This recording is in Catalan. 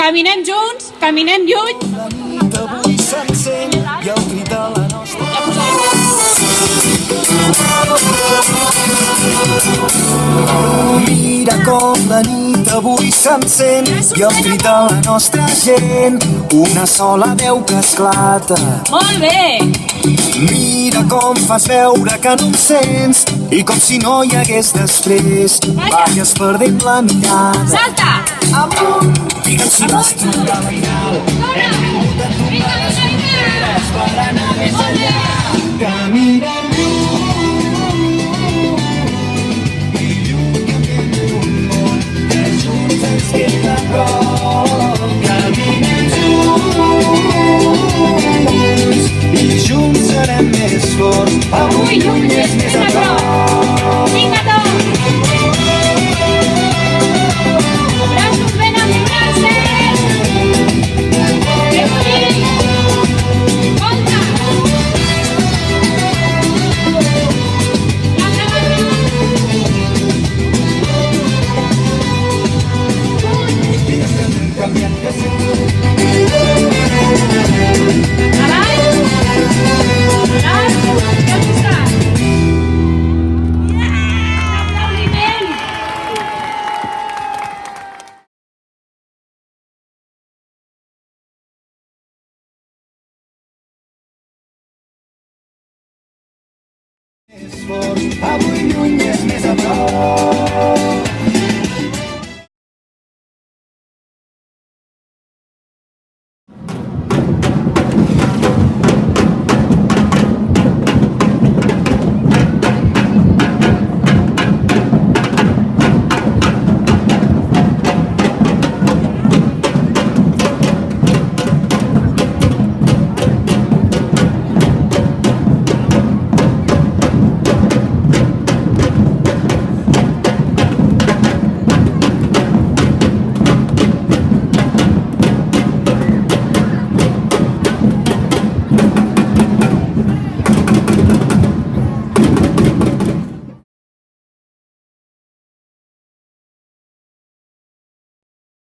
Caminem junts, caminem lluny. Avui s'encén i el crit de la nostra. Mira com la nit avui s'encén i el crit de la nostra gent, una sola veu que esclata. Molt bé. Mira com fas veure que no em sents i com si no hi hagués després. Balles perdent la mirada. Salta. Amunt, digue'ns si vas trobar la final. Hem vingut a tombar les fronteres per anar més enllà. Caminem i lluny canviem un món que junts ens queda prop. Caminem junts i junts serem més forts. Avui lluny és més a prop. Vinga, tots. Braços ben embraçats. Que bonic. Compte. L'altra banda. Canviant de ser. Avall. Avall. I al costat. Aplaudiment. Avui lluny és més a prop.